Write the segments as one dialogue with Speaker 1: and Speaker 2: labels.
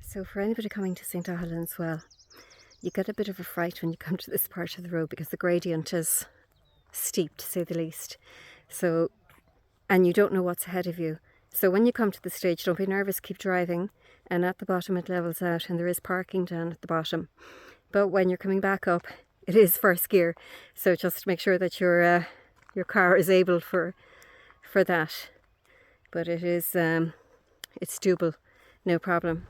Speaker 1: So for anybody coming to St. Dahillan as well, you get a bit of a fright when you come to this part of the road because the gradient is steep, to say the least. So, and you don't know what's ahead of you. So when you come to the stage, don't be nervous, keep driving. And at the bottom it levels out and there is parking down at the bottom. But when you're coming back up, it is first gear. So just make sure that your car is able for that. But it is, it's doable, no problem.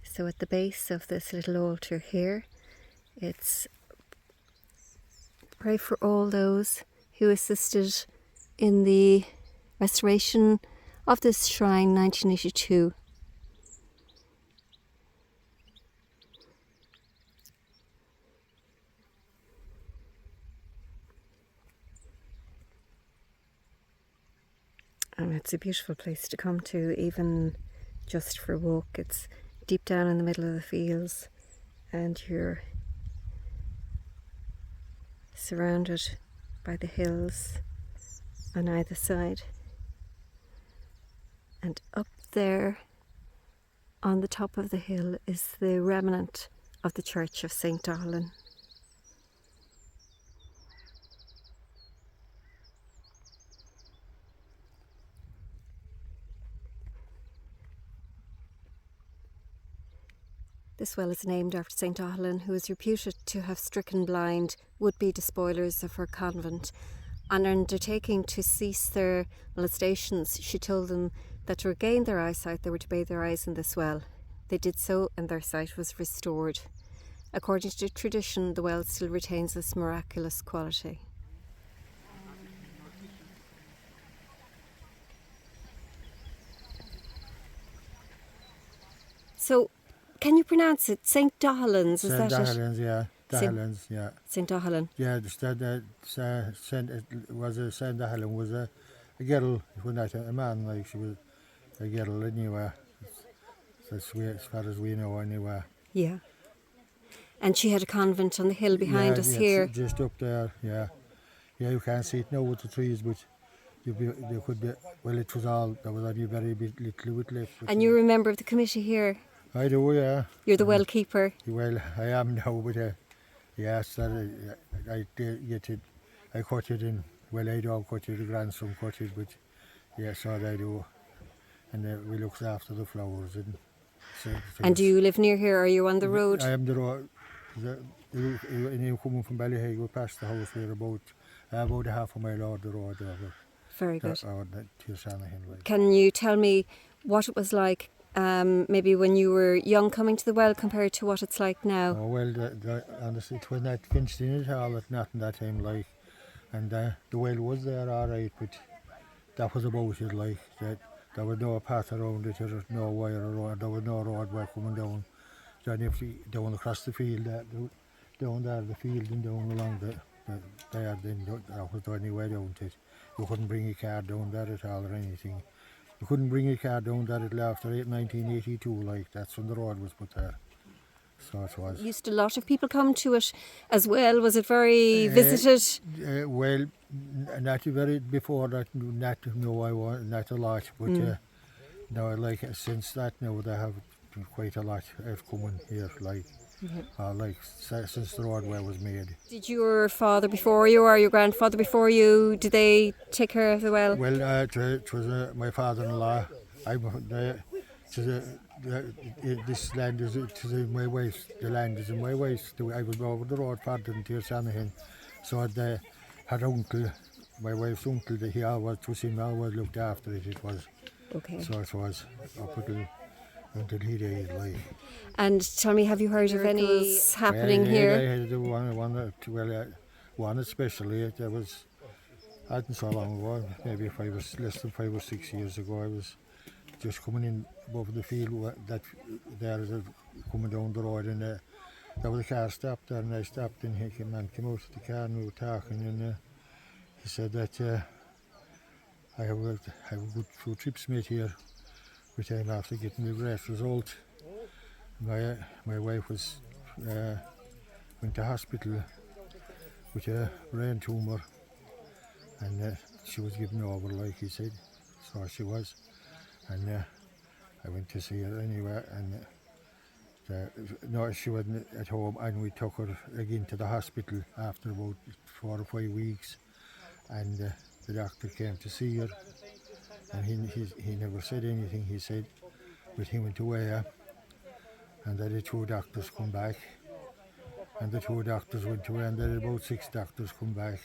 Speaker 1: So at the base of this little altar here, it's pray for all those who assisted in the restoration of this shrine 1982. And it's a beautiful place to come to, even just for a walk. It's deep down in the middle of the fields and you're surrounded by the hills on either side. And up there on the top of the hill is the remnant of the church of St. Dahillan. This well is named after St. Dahillan, who is reputed to have stricken blind would-be despoilers of her convent. On undertaking to cease their molestations, she told them that to regain their eyesight they were to bathe their eyes in this well. They did so and their sight was restored. According to tradition, the well still retains this miraculous quality. So, can you pronounce it? St. Dahillan's, is that it?
Speaker 2: St. Dahillan's, yeah. Dahillan's, yeah.
Speaker 1: St. Dahillan.
Speaker 2: Yeah, it was a St. Dahillan was a girl, when not a man, like she was a girl anyway. That's as far as we know anyway.
Speaker 1: Yeah. And she had a convent on the hill behind us here.
Speaker 2: Just up there, yeah. Yeah, you can't see it now with the trees, but there could be, well, it was all, there was only very bit little with left.
Speaker 1: And you remember the committee here?
Speaker 2: I do, yeah.
Speaker 1: You're the well keeper.
Speaker 2: Well, I am now, but yes, that I did get it. I cut it in. Well, I don't cut it. The grandson cut it, but yes, all I do. And we looks after the flowers and things.
Speaker 1: And do you live near here? Or are you on the road?
Speaker 2: I am the road. You coming from Ballyheigue, we past the house. We're about a half a mile out the road over.
Speaker 1: Very good. Can you tell me what it was like maybe when you were young coming to the well compared to what it's like now?
Speaker 2: Oh, well, honestly, it was not fenced in at all, not in that time, like. And the well was there all right, but that was about it, like. There was no path around it, there was no wire around, there was no roadway coming down. Down across the field, down there, the field and down along there, then that was the only way down to it. You couldn't bring a car down there at all or anything. You couldn't bring a car down there until after 1982, like, that's when the road was put there. So it was.
Speaker 1: Used a lot of people come to it as well? Was it very visited?
Speaker 2: Well, not very before that, not a lot, but now, like, since that now they have quite a lot have come in here, like. Since the roadway was made.
Speaker 1: Did your father before you or your grandfather before you, did they take care of the well?
Speaker 2: Well, it was my father-in-law. This land is my wife's. The land is in my wife's. I was over the road further than Daithleann. So they had uncle, my wife's uncle, that he always looked after it. It was.
Speaker 3: Okay.
Speaker 2: So it was up until he died, like.
Speaker 1: And tell me, have you heard of any happening here?
Speaker 2: I had one especially. That was not so long ago. Maybe less than 5 or 6 years ago. I was just coming in above the field that there is coming down the road, and there was a car stopped there, and I stopped, and a man came out of the car and we were talking, and he said that I have a good few trips made here, which I'm after getting the great result. My wife went to hospital with a brain tumour, and she was given over, like he said, so she was. And I went to see her anyway, and no, she wasn't at home, and we took her again to the hospital after about 4 or 5 weeks, and the doctor came to see her, and he never said anything. He said, but he went away, and then the 2 doctors come back, and the 2 doctors went away, and then about 6 doctors come back,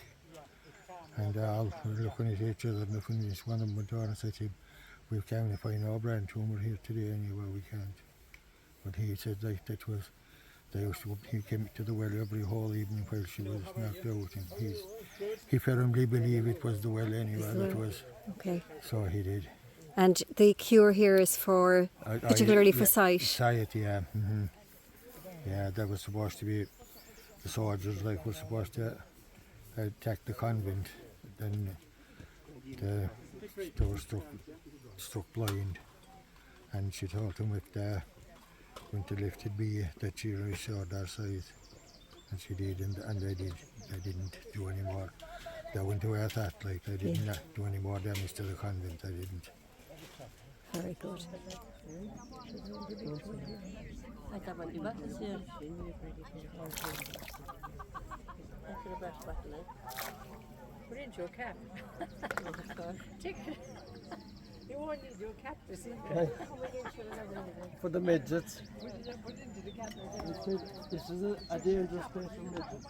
Speaker 2: and all were looking at each other, and the finish, one of them went on and said to him, we can't find no brain tumour here today anyway, we can't. But he said that was, he came to the well every whole evening while she was knocked out, and he firmly believed it was the well anyway, that was.
Speaker 1: Okay.
Speaker 2: So he did.
Speaker 1: And the cure here is for, particularly for sight?
Speaker 2: Sight, yeah. Mm-hmm. Yeah, that was supposed to be, the soldiers were supposed to attack the convent, then they were struck blind, and she told them if they went to lift it be that she restored their sight, and she did, and they didn't do any more. They went away at that, like, they did not do any more damage to the convent, they didn't.
Speaker 1: Very good.
Speaker 3: Put it into your cap. Take it. You won't need your cap to see that.
Speaker 4: For the midgets.
Speaker 3: Put it into the cap.
Speaker 4: This is a dangerous place for midgets.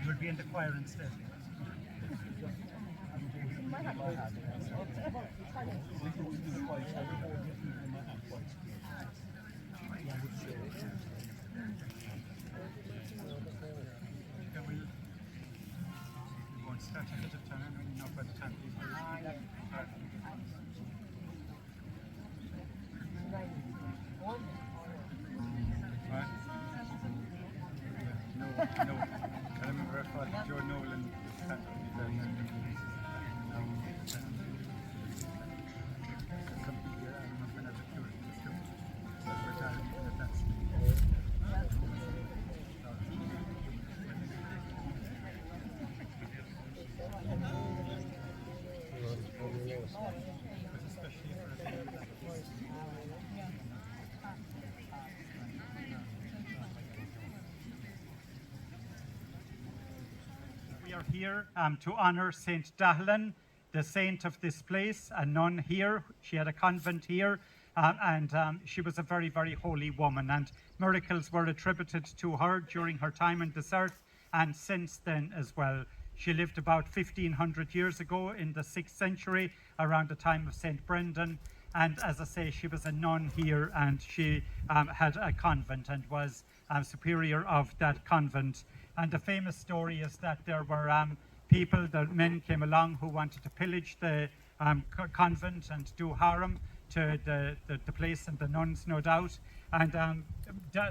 Speaker 5: You will be in the choir instead. Start ahead of time, and not by the time people Right. No. I remember I thought Joe Nolan here to honour St. Dahillan, the saint of this place, a nun here. She had a convent here, and she was a very, very holy woman, and miracles were attributed to her during her time on this earth and since then as well. She lived about 1500 years ago in the 6th century, around the time of St. Brendan, and as I say, she was a nun here, and she had a convent and was superior of that convent. And the famous story is that there were people, the men came along who wanted to pillage the convent and do harm to the place and the nuns, no doubt. And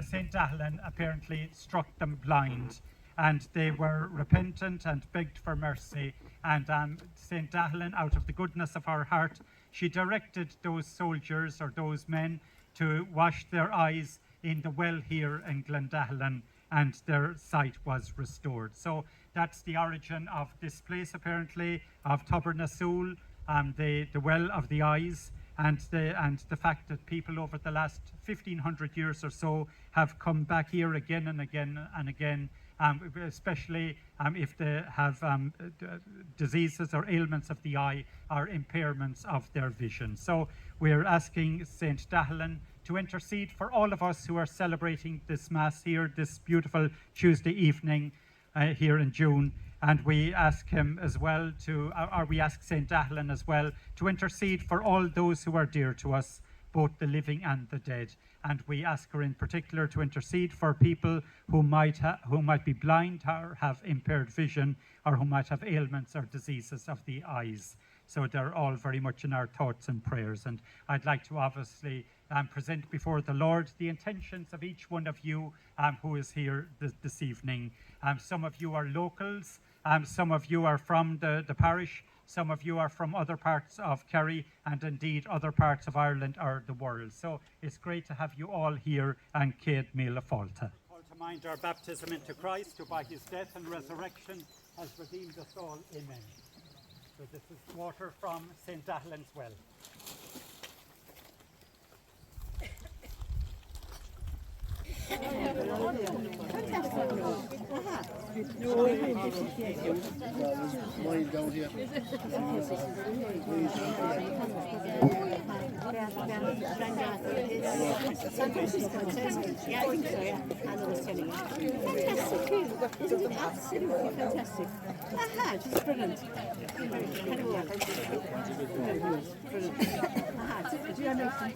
Speaker 5: St. Dahillan apparently struck them blind, and they were repentant and begged for mercy. And St. Dahillan, out of the goodness of her heart, she directed those soldiers or those men to wash their eyes in the well here in Dahillan, and their sight was restored. So that's the origin of this place, apparently, of Tobar, the well of the eyes, and the fact that people over the last 1500 years or so have come back here again and again and again, especially if they have diseases or ailments of the eye or impairments of their vision. So we're asking St. Dahillan to intercede for all of us who are celebrating this Mass here, this beautiful Tuesday evening here in June. And we ask him as well or we ask St. Dahillan as well to intercede for all those who are dear to us, both the living and the dead. And we ask her in particular to intercede for people who might be blind or have impaired vision, or who might have ailments or diseases of the eyes. So they're all very much in our thoughts and prayers. And I'd like to obviously present before the Lord the intentions of each one of you who is here this evening. Some of you are locals, some of you are from the parish, some of you are from other parts of Kerry, and indeed other parts of Ireland or the world. So it's great to have you all here and Céad Míle Fáilte. Call to mind our baptism into Christ, who by his death and resurrection has redeemed us all. Amen. So this is water from St. Dahillan's well.
Speaker 2: Mine down here.
Speaker 3: Fantastic. Yeah, I think so, yeah. Anna was telling you. Fantastic. Absolutely fantastic. Aha, just brilliant. Do you understand?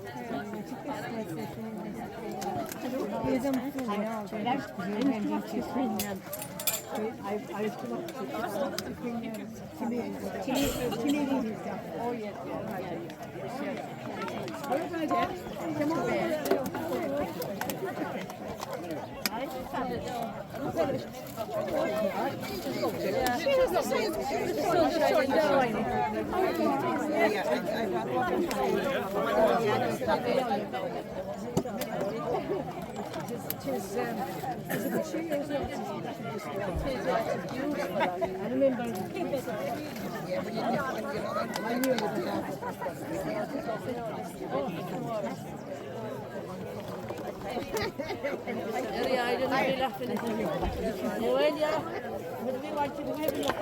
Speaker 3: I didn't really laugh at it. Well, yeah. But we want to do it in the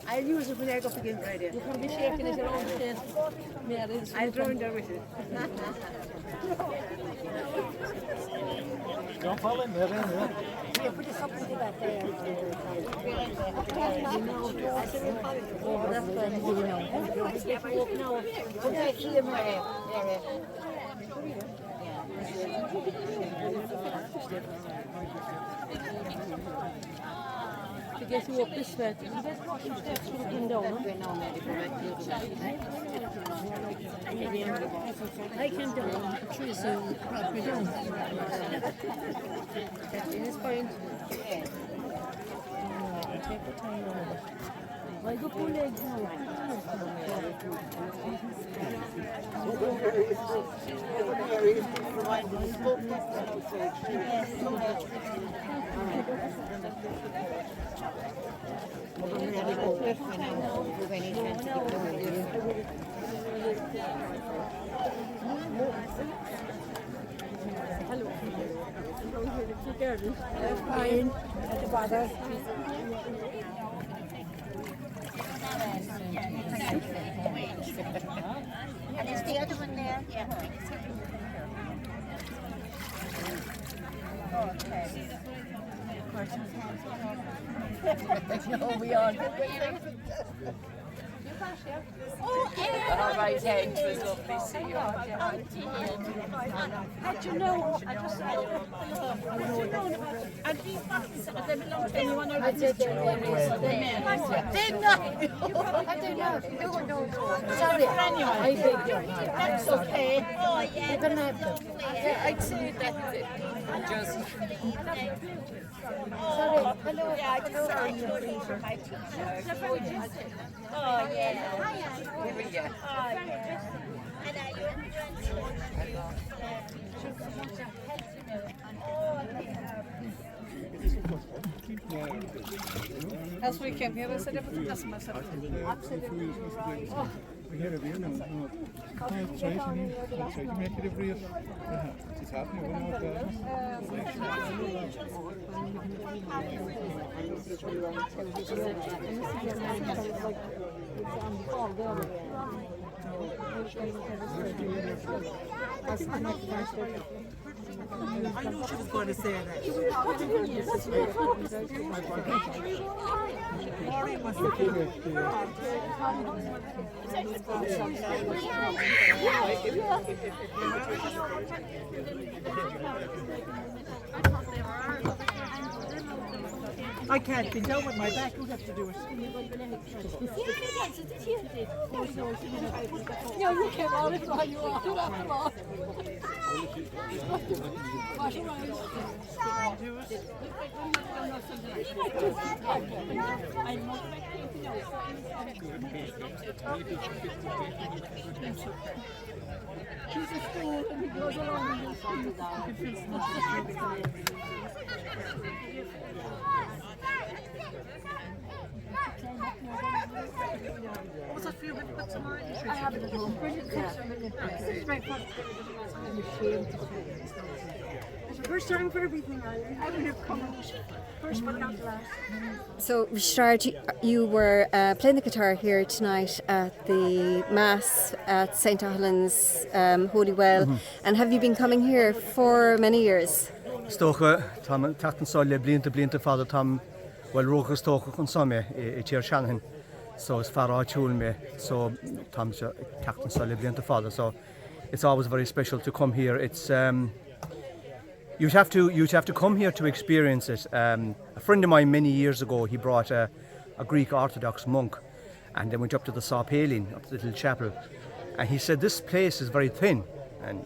Speaker 3: I'll use it when I go up again Friday.
Speaker 6: You can be shaking it around the place.
Speaker 3: I'll drown there with it.
Speaker 4: Don't fall in there,
Speaker 6: To get you up this way. You best watch your steps when you come down. I can do it. Trees so probably down.
Speaker 3: It's fine.
Speaker 6: Take the time over. Why go pull legs now?
Speaker 3: Fine. Not bother. And is the other one there? Yeah. Okay. No, we are.
Speaker 7: All right, Hank, it was lovely to see you.
Speaker 6: How'd you know? I just said, how'd you know? And he they belong to anyone over
Speaker 3: They don't know. Sorry, I beg you.
Speaker 7: That's okay. Oh, yeah.
Speaker 3: You can have them.
Speaker 7: I'd say that just...
Speaker 3: Sorry, hello.
Speaker 7: Yeah, I just saw you for my t-shirt. Oh, yeah. Here we go. Oh, yeah. And
Speaker 6: As we came here, I said everything does myself. Absolutely.
Speaker 8: We hear of you now. Try to make it every year. It's happening.
Speaker 3: I knew she was going to say that. I can't be down with my back. Who'd have to do it?
Speaker 6: No, you came out of while you are. Do that more. He's a fool and he goes along with
Speaker 3: What's that for you? What's tomorrow?
Speaker 6: I have it at home. Brilliant picture. It's right front.
Speaker 3: It's the first time for everything. I would have come out first but not last.
Speaker 1: So, Richard, you were playing the guitar here tonight at the Mass at St. Dahillan's Holy Well. And have you been coming here for many years?
Speaker 9: Stocha, Tom Tatan Solle, Blinta Father Tom, well, Rokas Stocha on some, Chair Shannon. So it's far out me. So Tom's Tatan Solle, Blinta Father. So it's always very special to come here. It's you'd have to come here to experience it. A friend of mine many years ago, he brought a Greek Orthodox monk, and then went up to the Sarpalin, up to the little chapel, and he said this place is very thin. And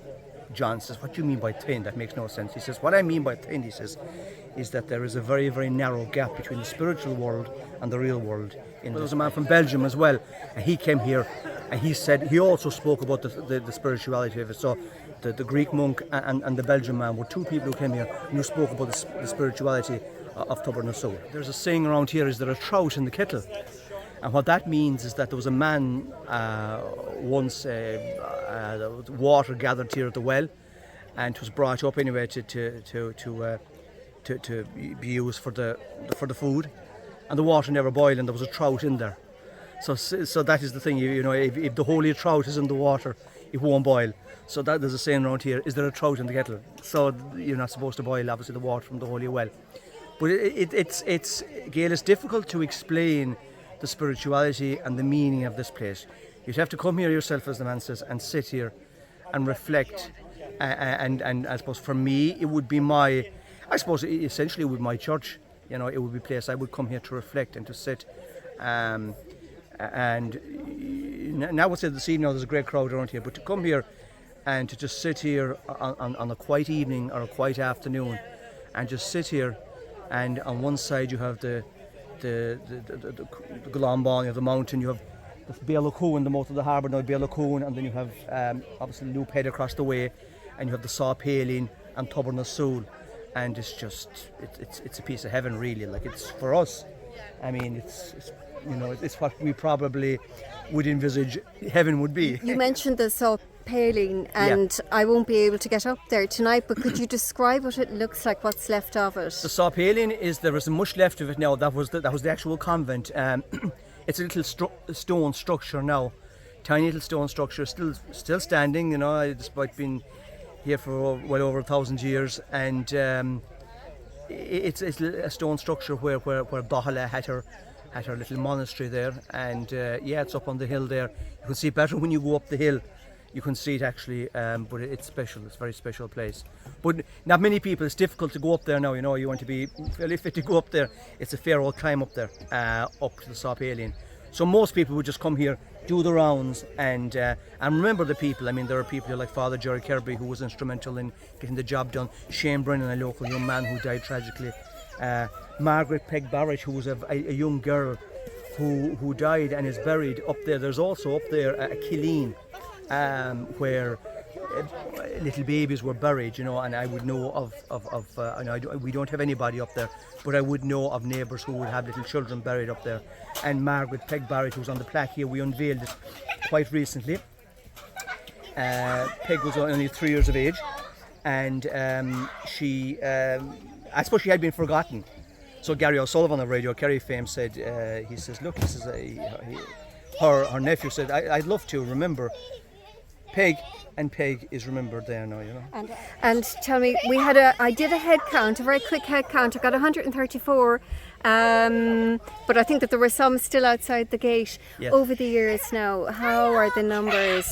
Speaker 9: John says, "What do you mean by thin? That makes no sense." He says, "What I mean by thin," he says, "is that there is a very, very narrow gap between the spiritual world and the real world." There was a man from Belgium as well, and he came here, and he said he also spoke about the spirituality of it. So the Greek monk and the Belgian man were two people who came here and who spoke about the spirituality of Tobar. There's a saying around here: is there a trout in the kettle? And what that means is that there was a man once, water gathered here at the well, and it was brought up anyway to be used for the food, and the water never boiled, and there was a trout in there. So that is the thing, you know, if the holy trout is in the water, it won't boil. So that there's a saying around here: is there a trout in the kettle? So you're not supposed to boil, obviously, the water from the holy well. But it's Gail, it's difficult to explain the spirituality and the meaning of this place. You'd have to come here yourself, as the man says, and sit here and reflect. And I suppose for me, it would be essentially it would be my church. You know, it would be a place I would come here to reflect and to sit. And now I would say this evening, there's a great crowd around here, but to come here and to just sit here on a quiet evening or a quiet afternoon and just sit here, and on one side you have the Glombawn, you have the mountain, you have the Ballyheigue, the mouth of the harbour, now Ballyheigue, and then you have obviously Loop Head across the way, and you have the Dahillan and Tobar na Soul, and it's just it's a piece of heaven, really. Like, it's for us. I mean, it's you know, it's what we probably would envisage heaven would be.
Speaker 1: You mentioned the Dahillan, and I won't be able to get up there tonight, but could you describe what it looks like, what's left of it?
Speaker 9: The Dahillan there isn't much left of it now. That was the actual convent. It's a little stone structure now, tiny little stone structure, still standing, you know, despite being here for well over 1,000 years. And it's a stone structure where Dahillan had her little monastery there. And it's up on the hill there. You can see it better when you go up the hill. You can see it actually, but it's special. It's a very special place. But not many people. It's difficult to go up there now. You know, you want to be fairly fit to go up there. It's a fair old climb up there, up to the Dahillan. So most people would just come here, do the rounds, and remember the people. I mean, there are people like Father Kerry, who was instrumental in getting the job done. Shane Brennan, a local young man who died tragically. Margaret Peg Barrett, who was a young girl who died and is buried up there. There's also up there a Killeen, where little babies were buried, you know, and I would know of we don't have anybody up there, but I would know of neighbours who would have little children buried up there. And Margaret Peg Barrett, who's on the plaque here, we unveiled it quite recently. Peg was only 3 years of age, and she, I suppose she had been forgotten. So Gary O'Sullivan of Radio Kerry fame said, he says, look, this is her nephew said, I'd love to remember Peg, and Peg is remembered there now, you know.
Speaker 1: And tell me, I did a head count, a very quick head count. I got 134, but I think that there were some still outside the gate.
Speaker 9: Yes.
Speaker 1: Over the years now, how are the numbers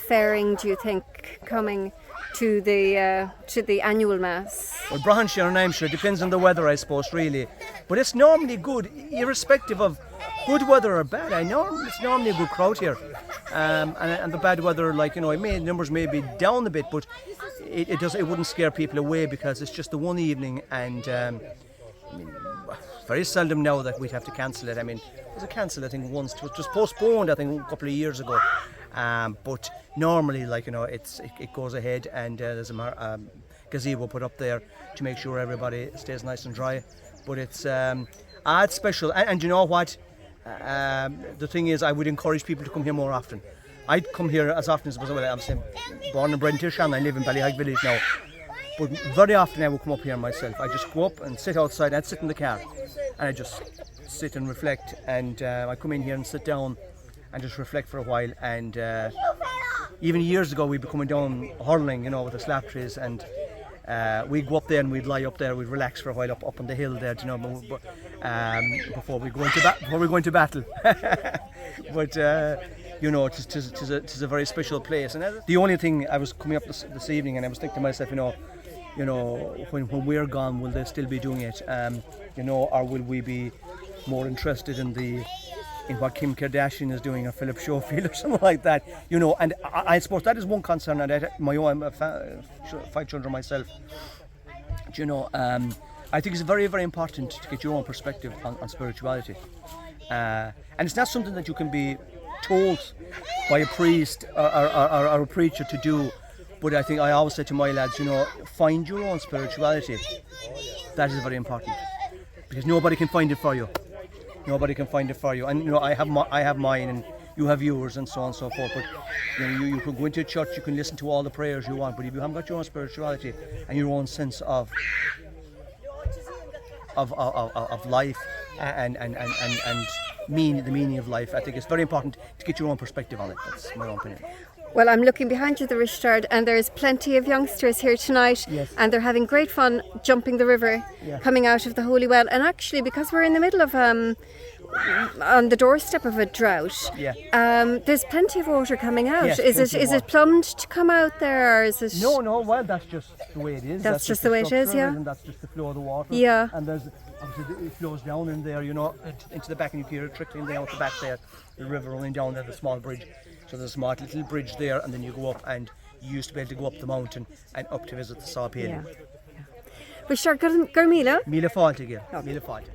Speaker 1: faring, do you think, coming to the annual mass?
Speaker 9: Well, Brahonshire and Aimshire, depends on the weather, I suppose, really. But it's normally good, irrespective of good weather or bad. It's normally a good crowd here. And the bad weather, like, you know, numbers may be down a bit, but it wouldn't scare people away, because it's just the one evening, and I mean, very seldom now that we'd have to cancel it. I mean, it was cancelled, I think, once. It was just postponed, I think, a couple of years ago. But normally, like, you know, it goes ahead, and there's a gazebo put up there to make sure everybody stays nice and dry. But it's special, and you know what? The thing is, I would encourage people to come here more often. I'd come here as often as possible. I'm born and bred in Daithleann. I live in Ballyheigue village now. But very often I would come up here myself. I just go up and sit outside. I'd sit in the car and I just sit and reflect. And I come in here and sit down and just reflect for a while. And even years ago, we'd be coming down hurling, you know, with the slap trees, and we'd go up there and we'd lie up there. We'd relax for a while up on the hill there, you know, before we go into battle. But you know, it's a very special place. And the only thing, I was coming up this evening, and I was thinking to myself, you know, when we're gone, will they still be doing it? You know, or will we be more interested in what Kim Kardashian is doing, or Philip Schofield, or something like that? You know, and I suppose that is one concern. And I'm 5 children myself. You know, I think it's very, very important to get your own perspective on spirituality. And it's not something that you can be told by a priest or a preacher to do. But I think I always say to my lads, you know, find your own spirituality. That is very important, because nobody can find it for you. nobody can find it for you. And I have mine, and you have yours, and so on and so forth. But you can go into a church, you can listen to all the prayers you want, but if you haven't got your own spirituality and your own sense of life and the meaning of life, I think it's very important to get your own perspective on it. That's my own opinion.
Speaker 1: Well, I'm looking behind you, the Richard, and there's plenty of youngsters here tonight,
Speaker 9: Yes.
Speaker 1: and they're having great fun jumping the river, coming out of the Holy Well. And actually, because we're in the middle of on the doorstep of a drought, there's plenty of water coming out.
Speaker 9: Yes,
Speaker 1: is
Speaker 9: plenty of
Speaker 1: it plumbed to come out there, or is it?
Speaker 9: No. Well, that's just the way it is.
Speaker 1: That's just the way it is, yeah.
Speaker 9: And that's just the flow of the water.
Speaker 1: Yeah.
Speaker 9: And there's obviously it flows down in there, into the back, and you hear it trickling down at the back there, the river running down there, the small bridge. So there's a smart little bridge there, and then you go up, and you used to be able to go up the mountain and up to visit the Saw Pale.
Speaker 1: Richard, Gurmila.
Speaker 9: Míle fáilte, Míle fáilte.